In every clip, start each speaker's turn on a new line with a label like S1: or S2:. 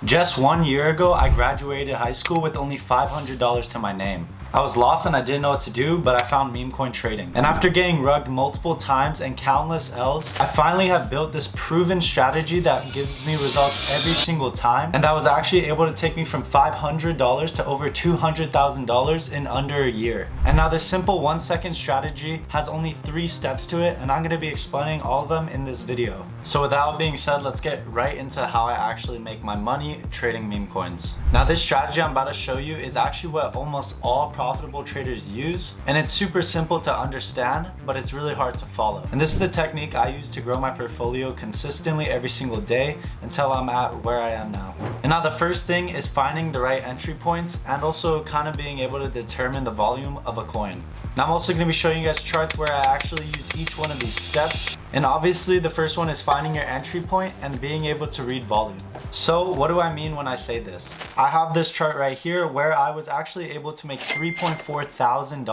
S1: Just 1 year ago, I graduated high school with only $500 to my name. I was lost and I didn't know what to do, but I found Memecoin trading. And after getting rugged multiple times and countless L's, I finally have built this proven strategy that gives me results every single time. And that was actually able to take me from $500 to over $200,000 in under a year. And now this simple 1-second strategy has only 3 steps to it, and I'm gonna be explaining all of them in this video. So with that being said, let's get right into how I actually make my money trading meme coins. Now this strategy I'm about to show you is actually what almost all profitable traders use, and it's super simple to understand, but it's really hard to follow. And this is the technique I use to grow my portfolio consistently every single day until I'm at where I am now. And now the first thing is finding the right entry points and also kind of being able to determine the volume of a coin. Now I'm also going to be showing you guys charts where I actually use each one of these steps. And obviously the first one is finding your entry point and being able to read volume. So what do I mean when I say this? I have this chart right here where I was actually able to make $3.4 thousand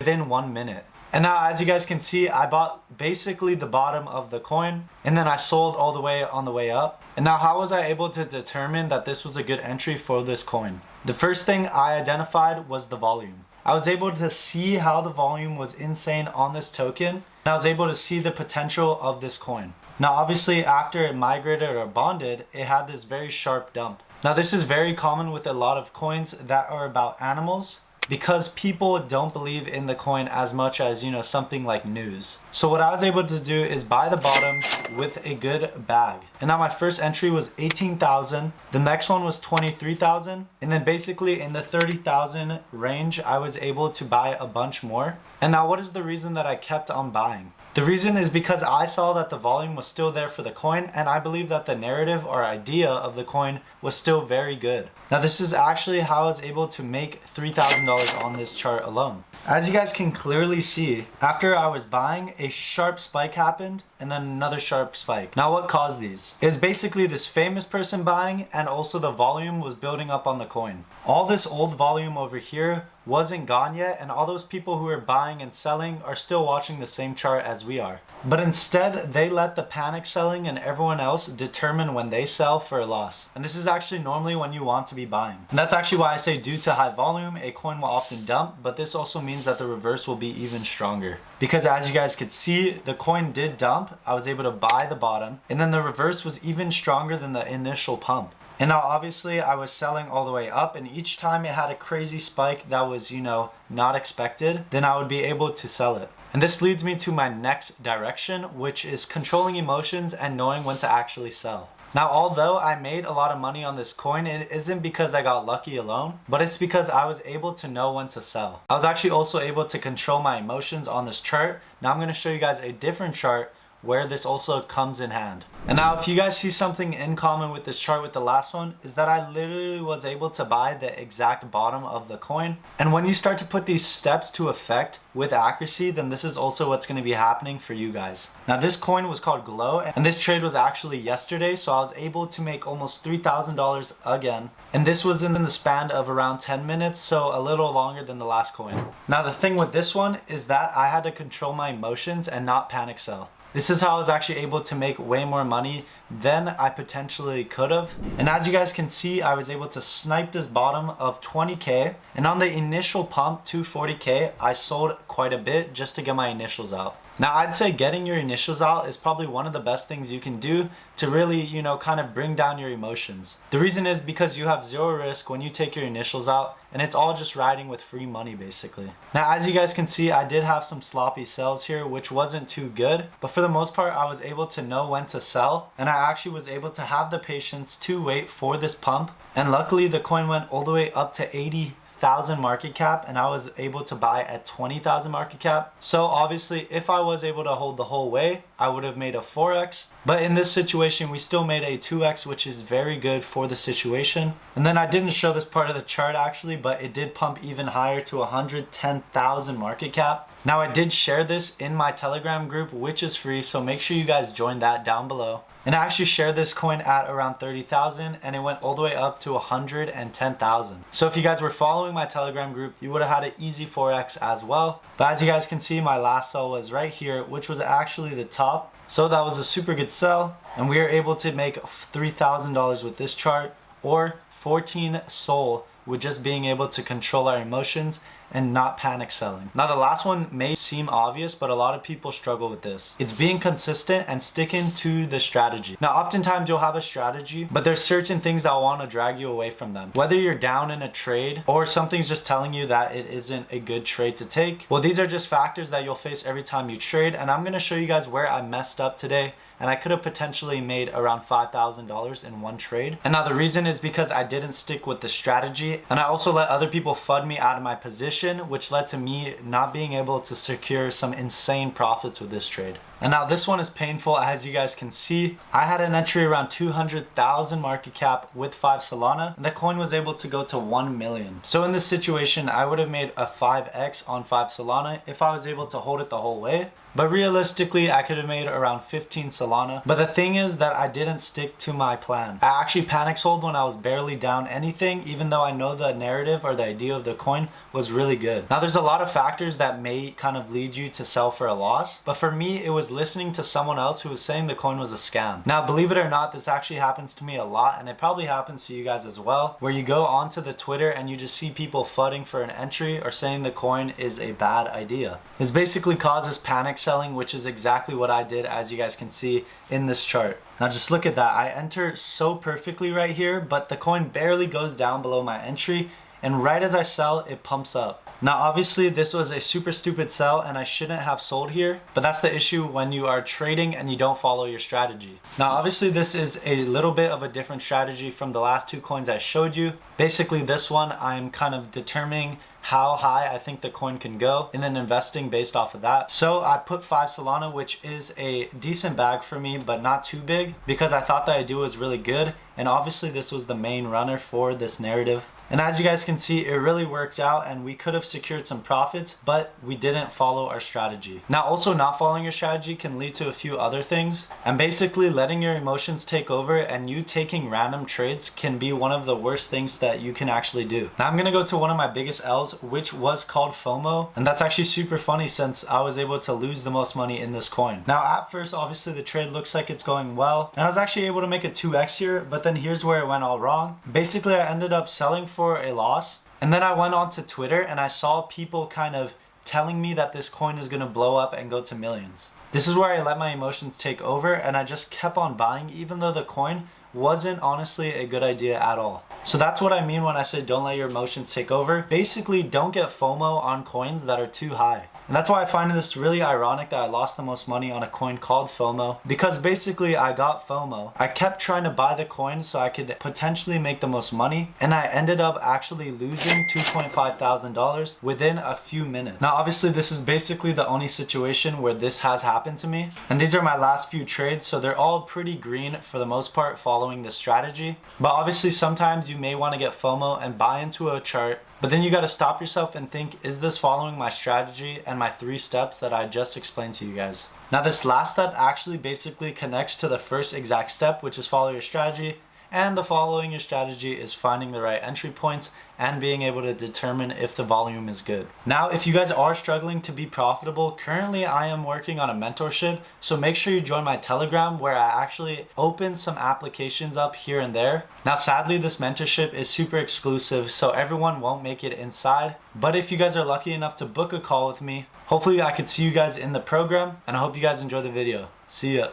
S1: within 1 minute. And now as you guys can see, I bought basically the bottom of the coin and then I sold all the way on the way up. And now how was I able to determine that this was a good entry for this coin? The first thing I identified was the volume. I was able to see how the volume was insane on this token, and I was able to see the potential of this coin. Now obviously after it migrated or bonded, it had this very sharp dump. Now this is very common with a lot of coins that are about animals, because people don't believe in the coin as much as, you know, something like news. So what I was able to do is buy the bottom with a good bag. And now my first entry was 18,000. The next one was 23,000. And then basically in the 30,000 range, I was able to buy a bunch more. And now what is the reason that I kept on buying? The reason is because I saw that the volume was still there for the coin, and I believe that the narrative or idea of the coin was still very good. Now this is actually how I was able to make $3,000 on this chart alone. As you guys can clearly see, after I was buying, a sharp spike happened and then another sharp spike. Now what caused these? It was basically this famous person buying, and also the volume was building up on the coin. All this old volume over here wasn't gone yet, and all those people who are buying and selling are still watching the same chart as we are. But instead, they let the panic selling and everyone else determine when they sell for a loss. And this is actually normally when you want to be buying. And that's actually why I say due to high volume, a coin will often dump, but this also means that the reverse will be even stronger. Because as you guys could see, the coin did dump, I was able to buy the bottom, and then the reverse was even stronger than the initial pump. And now obviously I was selling all the way up, and each time it had a crazy spike that was, you know, not expected, then I would be able to sell it. And this leads me to my next direction, which is controlling emotions and knowing when to actually sell. Now, although I made a lot of money on this coin, it isn't because I got lucky alone, but it's because I was able to know when to sell. I was actually also able to control my emotions on this chart. Now I'm going to show you guys a different chart where this also comes in hand. And now if you guys see something in common with this chart with the last one, is that I literally was able to buy the exact bottom of the coin. And when you start to put these steps to effect with accuracy, then this is also what's going to be happening for you guys. Now this coin was called Glow, and this trade was actually yesterday, so I was able to make almost $3,000 again. And this was in the span of around 10 minutes, so a little longer than the last coin. Now the thing with this one is that I had to control my emotions and not panic sell. This is how I was actually able to make way more money than I potentially could have. And as you guys can see, I was able to snipe this bottom of 20K. And on the initial pump to 40K, I sold quite a bit just to get my initials out. Now I'd say getting your initials out is probably one of the best things you can do to really, you know, kind of bring down your emotions. The reason is because you have zero risk when you take your initials out, and it's all just riding with free money basically. Now as you guys can see, I did have some sloppy sells here, which wasn't too good, but for the most part I was able to know when to sell, and I actually was able to have the patience to wait for this pump. And luckily the coin went all the way up to 80,000 market cap, and I was able to buy at 20,000 market cap. So obviously if I was able to hold the whole way, I would have made a 4x, but in this situation we still made a 2x, which is very good for the situation. And then I didn't show this part of the chart actually, but it did pump even higher to 110,000 market cap. Now I did share this in my Telegram group, which is free, so make sure you guys join that down below. And I actually shared this coin at around 30,000, and it went all the way up to 110,000. So if you guys were following my Telegram group, you would have had an easy 4x as well. But as you guys can see, my last sell was right here, which was actually the top. So that was a super good sell, and we were able to make $3,000 with this chart, or 14 soul with just being able to control our emotions and not panic selling. Now the last one may seem obvious, but a lot of people struggle with this. It's being consistent and sticking to the strategy. Now oftentimes you'll have a strategy, but there's certain things that want to drag you away from them. Whether you're down in a trade or something's just telling you that it isn't a good trade to take, well, these are just factors that you'll face every time you trade, and I'm going to show you guys where I messed up today, and I could have potentially made around $5,000 in one trade. And now the reason is because I didn't stick with the strategy, and I also let other people FUD me out of my position, which led to me not being able to secure some insane profits with this trade. And now this one is painful. As you guys can see, I had an entry around 200,000 market cap with 5 Solana, and the coin was able to go to 1 million. So in this situation, I would have made a 5x on 5 Solana if I was able to hold it the whole way. But realistically, I could have made around 15 Solana. But the thing is that I didn't stick to my plan. I actually panic sold when I was barely down anything, even though I know the narrative or the idea of the coin was really good. Now there's a lot of factors that may kind of lead you to sell for a loss, but for me, it was listening to someone else who was saying the coin was a scam. Now, believe it or not, this actually happens to me a lot, and it probably happens to you guys as well, where you go onto the Twitter and you just see people flooding for an entry or saying the coin is a bad idea. This basically causes panic selling, which is exactly what I did, as you guys can see in this chart. Now just look at that. I enter so perfectly right here, but the coin barely goes down below my entry, and right as I sell, it pumps up. Now obviously this was a super stupid sell and I shouldn't have sold here, but that's the issue when you are trading and you don't follow your strategy. Now obviously this is a little bit of a different strategy from the last two coins I showed you. Basically this one, I'm kind of determining how high I think the coin can go and then investing based off of that. So I put 5 Solana, which is a decent bag for me, but not too big, because I thought the idea was really good. And obviously this was the main runner for this narrative. And as you guys can see, it really worked out and we could have secured some profits, but we didn't follow our strategy. Now also, not following your strategy can lead to a few other things, and basically letting your emotions take over and you taking random trades can be one of the worst things that you can actually do. Now I'm gonna go to one of my biggest L's, which was called FOMO, and that's actually super funny since I was able to lose the most money in this coin. Now at first, obviously the trade looks like it's going well, and I was actually able to make a 2x here, but then here's where it went all wrong. Basically I ended up selling for a loss, and then I went on to Twitter and I saw people kind of telling me that this coin is gonna blow up and go to millions. This is where I let my emotions take over and I just kept on buying, even though the coin wasn't honestly a good idea at all. So that's what I mean when I say don't let your emotions take over. Basically, don't get FOMO on coins that are too high. And that's why I find this really ironic that I lost the most money on a coin called FOMO, because basically I got FOMO. I kept trying to buy the coin so I could potentially make the most money, and I ended up actually losing $2.5 thousand within a few minutes. Now obviously this is basically the only situation where this has happened to me, and these are my last few trades, so they're all pretty green for the most part, following this strategy. But obviously sometimes you may want to get FOMO and buy into a chart, but then you got to stop yourself and think, is this following my strategy and my 3 steps that I just explained to you guys? Now this last step actually basically connects to the first exact step, which is follow your strategy. And the following your strategy is finding the right entry points and being able to determine if the volume is good. Now, if you guys are struggling to be profitable, currently I am working on a mentorship, so make sure you join my Telegram where I actually open some applications up here and there. Now, sadly, this mentorship is super exclusive, so everyone won't make it inside. But if you guys are lucky enough to book a call with me, hopefully I could see you guys in the program, and I hope you guys enjoy the video. See ya.